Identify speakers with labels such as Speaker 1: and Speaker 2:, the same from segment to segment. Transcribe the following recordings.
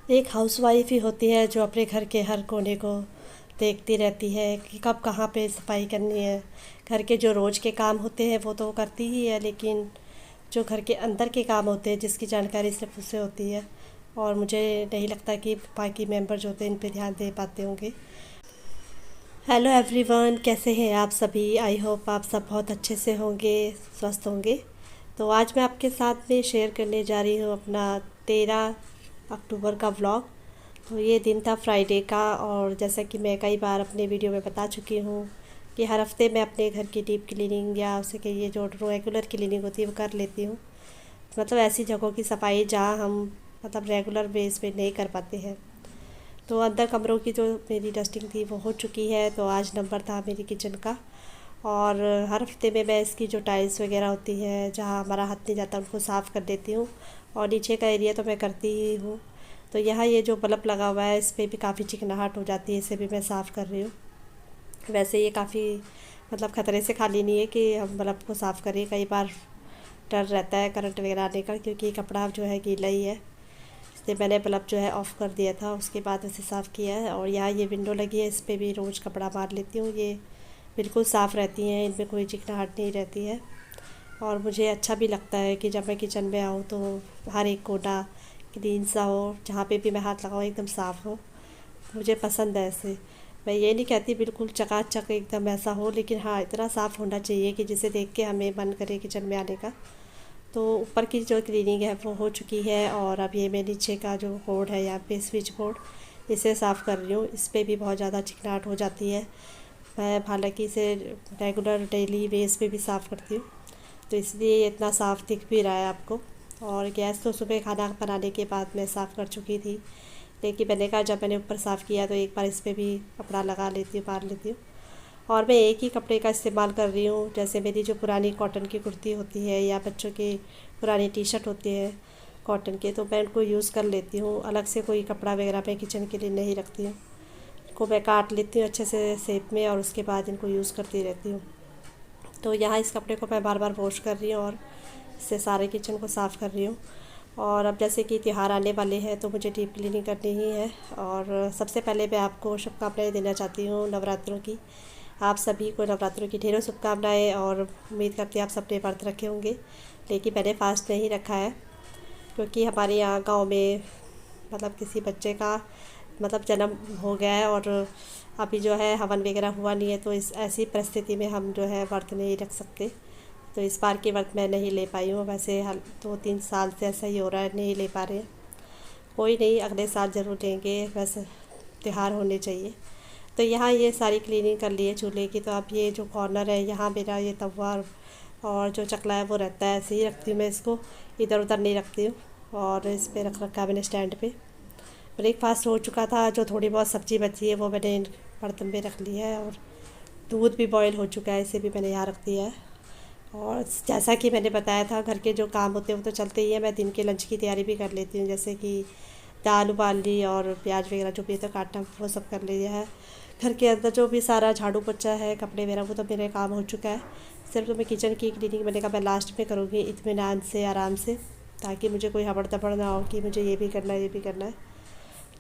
Speaker 1: एक हाउसवाइफ ही होती है जो अपने घर के हर कोने को देखती रहती है कि कब कहाँ पे सफाई करनी है। घर के जो रोज़ के काम होते हैं वो तो वो करती ही है, लेकिन जो घर के अंदर के काम होते हैं जिसकी जानकारी सिर्फ उससे होती है। और मुझे नहीं लगता कि बाकी मेंबर जो होते हैं इन पे ध्यान दे पाते होंगे। हेलो एवरीवन, कैसे हैं आप सभी? आई होप आप सब बहुत अच्छे से होंगे, स्वस्थ होंगे। तो आज मैं आपके साथ में शेयर करने जा रही हूँ अपना 13 अक्टूबर का व्लॉग। तो ये दिन था फ्राइडे का, और जैसा कि मैं कई बार अपने वीडियो में बता चुकी हूँ कि हर हफ्ते मैं अपने घर की डीप क्लीनिंग या उसे कहिए जो रेगुलर क्लीनिंग होती है वो कर लेती हूँ। मतलब ऐसी जगहों की सफाई जहाँ हम मतलब रेगुलर बेस पे नहीं कर पाते हैं। तो अंदर कमरों की जो मेरी डस्टिंग थी वो हो चुकी है। तो आज नंबर था मेरी किचन का। और हर हफ्ते में मैं इसकी जो टाइल्स वगैरह होती है जहाँ हमारा हाथ नहीं जाता उनको साफ़ कर देती हूँ। और नीचे का एरिया तो मैं करती ही हूँ। तो यहाँ ये जो बल्ब लगा हुआ है इस पर भी काफ़ी चिकनाहट हो जाती है, इसे भी मैं साफ़ कर रही हूँ। वैसे ये काफ़ी मतलब ख़तरे से खाली नहीं है कि हम बल्ब को साफ़ करें। कई बार डर रहता है करंट वगैरह आने का, क्योंकि कपड़ा जो है गीला ही है। इसलिए मैंने बल्ब जो है ऑफ़ कर दिया था, उसके बाद उसे साफ़ किया है। और यहाँ ये विंडो लगी है, इस पर भी रोज़ कपड़ा मार लेती हूँ। ये बिल्कुल साफ़ रहती हैं, इनमें कोई चिकनाहट नहीं रहती है। और मुझे अच्छा भी लगता है कि जब मैं किचन में आऊँ तो हर एक कोना क्लीन सा हो, जहाँ पे भी मैं हाथ लगाऊँ एकदम साफ़ हो। मुझे पसंद है ऐसे। मैं ये नहीं कहती बिल्कुल चकाचक एकदम ऐसा हो, लेकिन हाँ इतना साफ़ होना चाहिए कि जिसे देख के हमें मन करे किचन में आने का। तो ऊपर की जो क्लीनिंग है वो हो चुकी है, और अब ये मैं नीचे का जो बोर्ड है यहाँ पे स्विच बोर्ड इसे साफ़ कर रही हूँ। इस पर भी बहुत ज़्यादा चिकनाहट हो जाती है। मैं हालांकि इसे रेगुलर डेली बेस पे भी साफ़ करती हूँ, तो इसलिए ये इतना साफ़ दिख भी रहा है आपको। और गैस तो सुबह खाना बनाने के बाद मैं साफ़ कर चुकी थी, लेकिन मैंने कहा जब मैंने ऊपर साफ़ किया तो एक बार इस पर भी कपड़ा लगा लेती हूँ, मार लेती हूँ। और मैं एक ही कपड़े का इस्तेमाल कर रही हूँ। जैसे मेरी जो पुरानी कॉटन की कुर्ती होती है या बच्चों की पुरानी टी शर्ट होती है कॉटन के, तो मैं उनको यूज़ कर लेती हूँ। अलग से कोई कपड़ा वगैरह मैं किचन के लिए नहीं रखती हूँ। इनको मैं काट लेती हूँ अच्छे से शेप में, और उसके बाद इनको यूज़ करती रहती हूँ। तो यहाँ इस कपड़े को मैं बार बार वॉश कर रही हूँ और इससे सारे किचन को साफ़ कर रही हूँ। और अब जैसे कि त्यौहार आने वाले हैं तो मुझे डीप क्लीनिंग करनी ही है। और सबसे पहले मैं आपको शुभकामनाएं देना चाहती हूँ नवरात्रों की। आप सभी को नवरात्रों की ढेरों शुभकामनाएं, और उम्मीद करती हूँ आप सबने व्रत रखे होंगे। लेकिन मैंने फास्ट नहीं रखा है, क्योंकि हमारे यहाँ गांव में मतलब किसी बच्चे का मतलब जन्म हो गया है, और अभी जो है हवन वगैरह हुआ नहीं है। तो इस ऐसी परिस्थिति में हम जो है व्रत नहीं रख सकते। तो इस बार की व्रत मैं नहीं ले पाई हूँ। वैसे हाल 2-3 साल से ऐसा ही हो रहा है, नहीं ले पा रहे हैं। कोई नहीं, अगले साल ज़रूर लेंगे। वैसे त्यौहार होने चाहिए। तो यहाँ ये सारी क्लीनिंग कर ली है चूल्हे की। तो अब ये जो कॉर्नर है यहाँ मेरा ये तवा और जो चकला है वो रहता है, ऐसे ही रखती हूँ मैं इसको, इधर उधर नहीं रखती हूँ। और इस पे रख रखा है मैंने स्टैंड पे। ब्रेकफास्ट हो चुका था, जो थोड़ी बहुत सब्ज़ी बची है वो मैंने बर्तन में रख लिया है। और दूध भी बॉईल हो चुका है, इसे भी मैंने यहाँ रख दिया है। और जैसा कि मैंने बताया था घर के जो काम होते हैं वो तो चलते ही हैं। मैं दिन के लंच की तैयारी भी कर लेती हूँ, जैसे कि दाल उबाल ली और प्याज वगैरह जो भी है तो काटना वो सब कर लिया है। घर के अंदर जो भी सारा झाड़ू पोछा है, कपड़े वगैरह, वो तो मेरे काम हो चुका है। सिर्फ तो मैं किचन की क्लीनिंग मैंने कहा मैं लास्ट में करूँगी, इत्मीनान से, आराम से, ताकि मुझे कोई हबड़ दबड़ ना हो कि मुझे ये भी करना है ये भी करना है।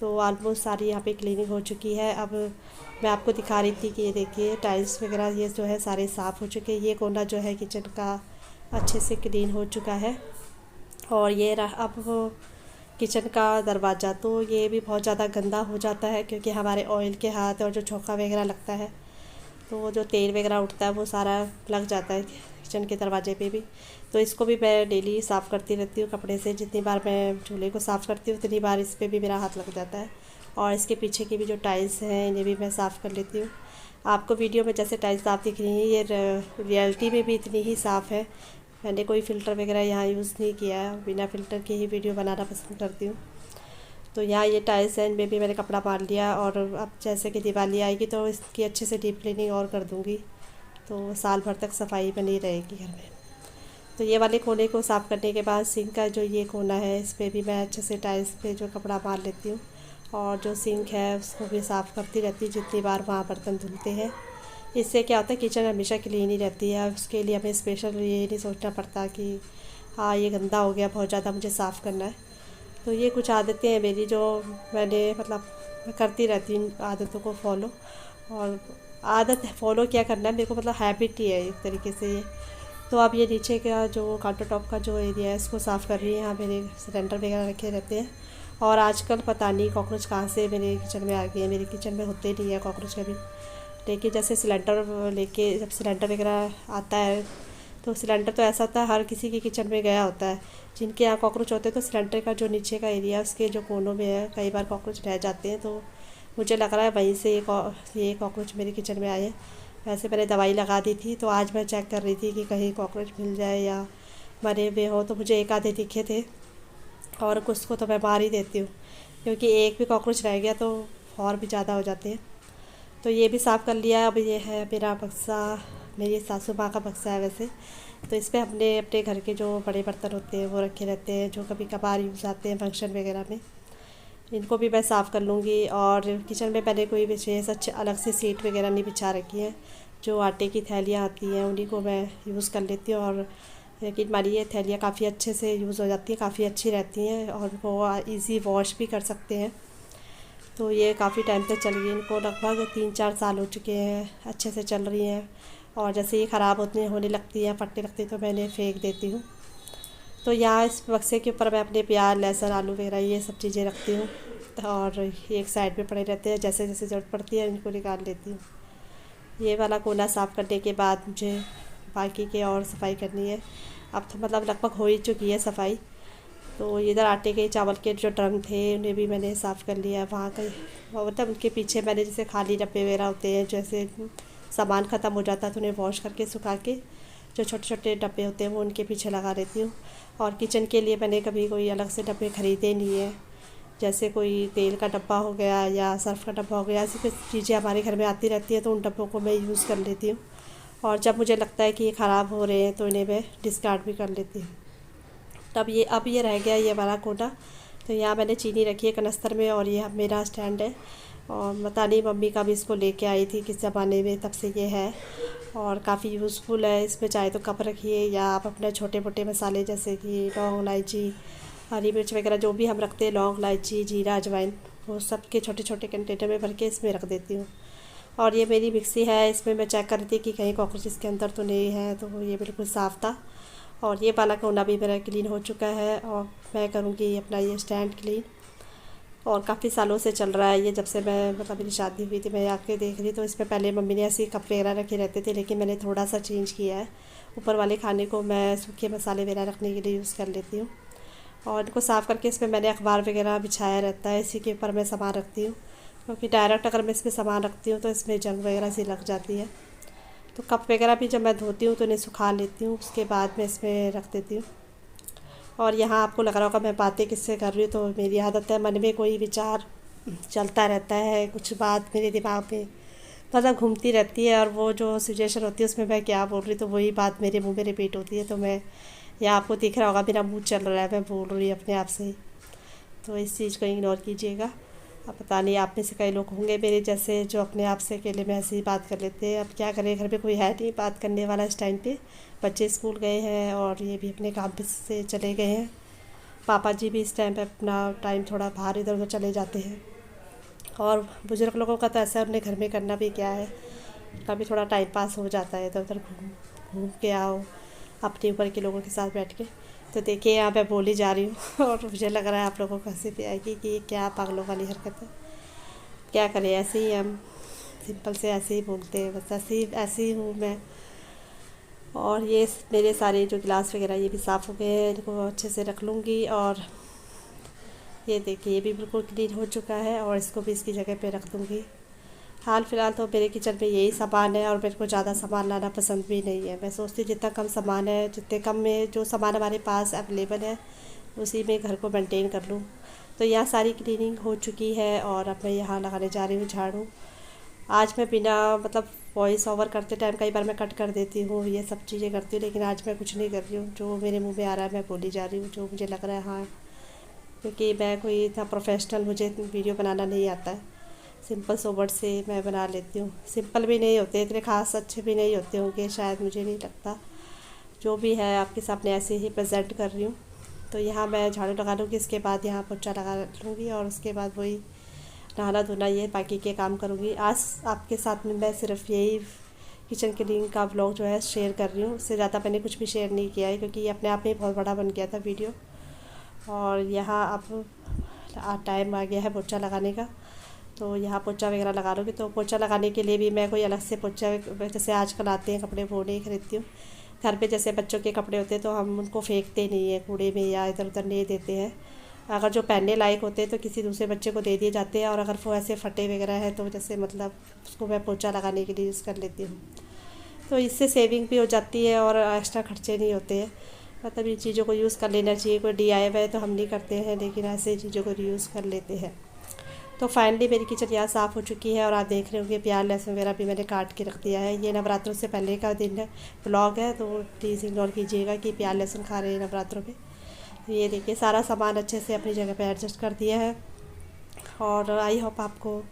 Speaker 1: तो ऑलमोस्ट सारी यहाँ पे क्लीनिंग हो चुकी है। अब मैं आपको दिखा रही थी कि ये देखिए टाइल्स वगैरह ये जो है सारे साफ़ हो चुके हैं। ये कोना जो है किचन का अच्छे से क्लीन हो चुका है। और ये रहा अब वो किचन का दरवाज़ा, तो ये भी बहुत ज़्यादा गंदा हो जाता है, क्योंकि हमारे ऑयल के हाथ और जो छोका वगैरह लगता है तो वो जो तेल वगैरह उठता है वो सारा लग जाता है किचन के दरवाजे पे भी। तो इसको भी मैं डेली साफ़ करती रहती हूँ कपड़े से। जितनी बार मैं चूल्हे को साफ़ करती हूँ उतनी बार इस पर भी मेरा हाथ लग जाता है। और इसके पीछे की भी जो टाइल्स हैं इन्हें भी मैं साफ़ कर लेती हूँ। आपको वीडियो में जैसे टाइल्स साफ़ दिख रही हैं, ये रियलिटी में भी इतनी ही साफ़ है। मैंने कोई फ़िल्टर वगैरह यहाँ यूज़ नहीं किया है, बिना फ़िल्टर के ही वीडियो बनाना पसंद करती हूँ। तो यहाँ ये टाइल्स हैं, इनमें भी मैंने कपड़ा बांध लिया। और अब जैसे कि दिवाली आएगी तो इसकी अच्छे से डीप क्लीनिंग और कर दूँगी, तो साल भर तक सफाई बनी रहेगी घर में। तो ये वाले कोने को साफ़ करने के बाद सिंक का जो ये कोना है इस पर भी मैं अच्छे से टाइल्स पे जो कपड़ा बांध लेती हूँ। और जो सिंक है उसको भी साफ़ करती रहती हूँ जितनी बार वहाँ बर्तन धुलते हैं। इससे क्या होता है किचन हमेशा क्लीन ही रहती है। उसके लिए हमें स्पेशल ये नहीं सोचना पड़ता कि हाँ ये गंदा हो गया बहुत ज़्यादा, मुझे साफ़ करना है। तो ये कुछ आदतें हैं मेरी जो मैंने मतलब मैं करती रहती हूँ आदतों को फॉलो। और आदत फॉलो क्या करना है मेरे को, मतलब हैबिट ही है एक तरीके से ये। तो अब ये नीचे का जो काउंटर टॉप का जो एरिया है इसको साफ़ कर रही है। यहाँ मेरे सिलेंडर वगैरह रखे रहते हैं और आजकल पता नहीं कॉकरोच कहाँ से मेरे किचन में आ गए हैं। मेरे किचन में होते नहीं है कॉकरोच कभी, लेकिन जैसे सिलेंडर लेके जब सिलेंडर वगैरह आता है तो सिलेंडर तो ऐसा होता है हर किसी के किचन में गया होता है। जिनके यहाँ कॉकरोच होते हैं तो सिलेंडर का जो नीचे का एरिया है उसके जो कोनों में है कई बार कॉकरोच रह जाते हैं। तो मुझे लग रहा है वहीं से ये कॉकरोच मेरे किचन में आए हैं। वैसे मैंने दवाई लगा दी थी तो आज मैं चेक कर रही थी कि कहीं कॉकरोच मिल जाए या मरे हुए हो। तो मुझे एक आधे दिखे थे और कुछ को तो मैं मार ही देती हूँ, क्योंकि एक भी कॉकरोच रह गया तो और भी ज़्यादा हो जाते हैं। तो ये भी साफ़ कर लिया। अब ये है मेरा बक्सा, मेरी सासू माँ का बक्सा है वैसे। तो इस पे हमने अपने घर के जो बड़े बर्तन होते हैं वो रखे रहते हैं जो कभी कभार यूज़ आते हैं फंक्शन वगैरह में। इनको भी मैं साफ़ कर लूँगी। और किचन में मैंने कोई विशेष अच्छे अलग से सीट वगैरह नहीं बिछा रखी है। जो आटे की थैलियाँ आती हैं उन्हीं को मैं यूज़ कर लेती हूँ। और यकीन मानिए ये थैलियाँ काफ़ी अच्छे से यूज़ हो जाती हैं, काफ़ी अच्छी रहती हैं और वो ईज़ी वॉश भी कर सकते हैं। तो ये काफ़ी टाइम से चल गई, इनको लगभग 3-4 साल हो चुके हैं, अच्छे से चल रही हैं। और जैसे ये ख़राब होने लगती हैं, फटने लगती तो मैं इन्हें फेंक देती हूँ। तो यहाँ इस बक्से के ऊपर मैं अपने प्याज लहसुन आलू वगैरह ये सब चीज़ें रखती हूँ। और एक साइड पे पड़े रहते हैं, जैसे जैसे ज़रूरत पड़ती है इनको निकाल लेती हूँ। ये वाला कोना साफ़ करने के बाद मुझे बाकी के और सफाई करनी है। अब तो मतलब लगभग हो ही चुकी है सफाई। तो इधर आटे के चावल के जो ड्रम थे उन्हें भी मैंने साफ़ कर लिया। वहाँ का मतलब उनके पीछे मैंने जैसे खाली डब्बे वगैरह होते हैं, जैसे सामान ख़त्म हो जाता है तो उन्हें वॉश करके सुखा के जो छोटे छोटे डब्बे होते हैं वो उनके पीछे लगा देती हूँ। और किचन के लिए मैंने कभी कोई अलग से डब्बे ख़रीदे नहीं है। जैसे कोई तेल का डब्बा हो गया या सर्फ़ का डब्बा हो गया, ऐसी कुछ चीज़ें हमारे घर में आती रहती है तो उन डब्बों को मैं यूज़ कर लेती हूँ। और जब मुझे लगता है कि ये ख़राब हो रहे हैं तो इन्हें मैं डिस्कार्ड भी कर लेती हूँ। तब ये अब ये रह गया ये वाला कोना। तो यहाँ मैंने चीनी रखी है कनस्तर में और ये मेरा स्टैंड है। और पता नहीं मम्मी का भी इसको लेके आई थी किस ज़माने में, तब से ये है और काफ़ी यूज़फुल है। इसमें चाहे तो कप रखिए या आप अपने छोटे मोटे मसाले जैसे कि लौंग इलायची हरी मिर्च वगैरह जो भी हम रखते हैं, लौंग इलायची जीरा अजवाइन, वो सब के छोटे छोटे कंटेनर में भर के इसमें रख देती हूँ। और ये मेरी मिक्सी है, इसमें मैं चेक कर रही थी कि कहीं कॉकरोच इसके अंदर तो नहीं है, तो ये बिल्कुल साफ़ था। और ये वाला कोना भी मेरा क्लीन हो चुका है और मैं करूँगी अपना ये स्टैंड क्लीन। और काफ़ी सालों से चल रहा है ये, जब से मैं मतलब मेरी शादी हुई थी मैं आके देख रही तो इसमें पहले मम्मी ने ऐसे कप वगैरह रखे रहते थे, लेकिन मैंने थोड़ा सा चेंज किया है। ऊपर वाले खाने को मैं सूखे मसाले वगैरह रखने के लिए यूज़ कर लेती हूँ। और इनको साफ़ करके इसमें मैंने अखबार वगैरह बिछाया रहता है, इसी के ऊपर मैं सामान रखती हूँ। क्योंकि डायरेक्ट अगर मैं इसमें सामान रखती हूँ तो इसमें जंग वगैरह सी लग जाती है। तो कप वगैरह भी जब मैं धोती हूँ तो इन्हें सुखा लेती हूँ, उसके बाद मैं इसमें रख देती हूँ। और यहाँ आपको लग रहा होगा मैं बातें किससे कर रही हूँ, तो मेरी आदत है मन में कोई विचार चलता रहता है, कुछ बात मेरे दिमाग में मतलब घूमती रहती है और वो जो सिचुएशन होती है उसमें मैं क्या बोल रही तो वही बात मेरे मुंह में रिपीट होती है। तो मैं या आपको दिख रहा होगा मेरा मुंह चल रहा है, मैं बोल रही हूँ अपने आप से ही। तो इस चीज़ को इग्नोर कीजिएगा। अब पता नहीं आप में से कई लोग होंगे मेरे जैसे जो अपने आप से अकेले में ऐसे ही बात कर लेते हैं। अब क्या करें, घर पे कोई है नहीं बात करने वाला इस टाइम पे। बच्चे स्कूल गए हैं और ये भी अपने काम पे से चले गए हैं। पापा जी भी इस टाइम पे अपना टाइम थोड़ा बाहर इधर उधर चले जाते हैं। और बुज़ुर्ग लोगों का तो ऐसा है, उन्हें घर में करना भी क्या है, कभी थोड़ा टाइम पास हो जाता है, इधर उधर घूम घूम के आओ अपने ऊपर के लोगों के साथ बैठ के। तो देखिए यहाँ पे बोली जा रही हूँ और मुझे लग रहा है आप लोगों को हंसी भी आएगी कि ये क्या पागलों वाली हरकत है। क्या करें, ऐसे ही हम सिंपल से ऐसे ही बोलते हैं, बस ऐसे ही हूँ मैं। और ये मेरे सारे जो गिलास वगैरह ये भी साफ़ हो गए हैं, इनको अच्छे से रख लूँगी। और ये देखिए ये भी बिल्कुल क्लीन हो चुका है और इसको भी इसकी जगह पे रख दूँगी। हाल फ़िलहाल तो मेरे किचन में यही सामान है और मेरे को ज़्यादा सामान लाना पसंद भी नहीं है। मैं सोचती हूँ जितना कम सामान है, जितने कम में जो सामान हमारे पास अवेलेबल है उसी में घर को मेंटेन कर लूँ। तो यहाँ सारी क्लीनिंग हो चुकी है और अब मैं यहाँ लगाने जा रही हूँ झाड़ू। आज मैं बिना मतलब वॉइस ओवर करते टाइम कई बार मैं कट कर देती हूँ, ये सब चीज़ें करती हूँ, लेकिन आज मैं कुछ नहीं कर रही हूँ। जो मेरे मुँह में आ रहा है मैं बोली जा रही हूँ, जो मुझे लग रहा है। हाँ, क्योंकि मैं कोई इतना प्रोफेशनल मुझे वीडियो बनाना नहीं आता है। सिंपल सोबर से मैं बना लेती हूँ। सिंपल भी नहीं होते इतने ख़ास, अच्छे भी नहीं होते होंगे शायद, मुझे नहीं लगता। जो भी है आपके सामने ऐसे ही प्रेजेंट कर रही हूँ। तो यहाँ मैं झाड़ू लगा लूँगी, इसके बाद यहाँ पोछा लगा लूँगी और उसके बाद वही नहाना धोना ये बाकी के काम करूँगी। आज आपके साथ में मैं सिर्फ यही किचन क्लीनिंग का व्लॉग जो है शेयर कर रही हूँ। उससे ज़्यादा मैंने कुछ भी शेयर नहीं किया है क्योंकि ये अपने आप में बहुत बड़ा बन गया था वीडियो। और यहाँ अब टाइम आ गया है पोछा लगाने का, तो यहाँ पोछा वगैरह लगा लूँगी। तो पोछा लगाने के लिए भी मैं कोई अलग से पोछा, जैसे आजकल आते हैं कपड़े, वो नहीं खरीदती हूँ। घर पे जैसे बच्चों के कपड़े होते हैं तो हम उनको फेंकते नहीं हैं कूड़े में या इधर उधर नहीं देते हैं। अगर जो पहनने लायक होते हैं तो किसी दूसरे बच्चे को दे दिए जाते हैं, और अगर वो ऐसे फटे वगैरह हैं तो जैसे मतलब उसको मैं पोछा लगाने के लिए यूज़ कर लेती हूँ। तो इससे सेविंग भी हो जाती है और एक्स्ट्रा खर्चे नहीं होते हैं। मतलब इन चीज़ों को यूज़ कर लेना चाहिए। कोई DIY तो हम नहीं करते हैं, लेकिन ऐसे चीज़ों को यूज़ कर लेते हैं। तो फाइनली मेरी किचन यहाँ साफ़ हो चुकी है और आप देख रहे होंगे प्याज लहसुन वगैरह भी मैंने काट के रख दिया है। ये नवरात्रों से पहले का दिन है, ब्लॉग है, तो प्लीज़ इग्नोर कीजिएगा कि प्याज लहसुन खा रहे हैं नवरात्रों में। तो ये देखिए सारा सामान अच्छे से अपनी जगह पे एडजस्ट कर दिया है। और आई होप आपको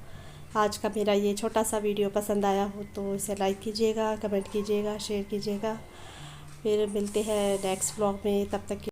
Speaker 1: आज का मेरा ये छोटा सा वीडियो पसंद आया हो तो इसे लाइक कीजिएगा, कमेंट कीजिएगा, शेयर कीजिएगा। फिर मिलते हैं नेक्स्ट ब्लॉग में, तब तक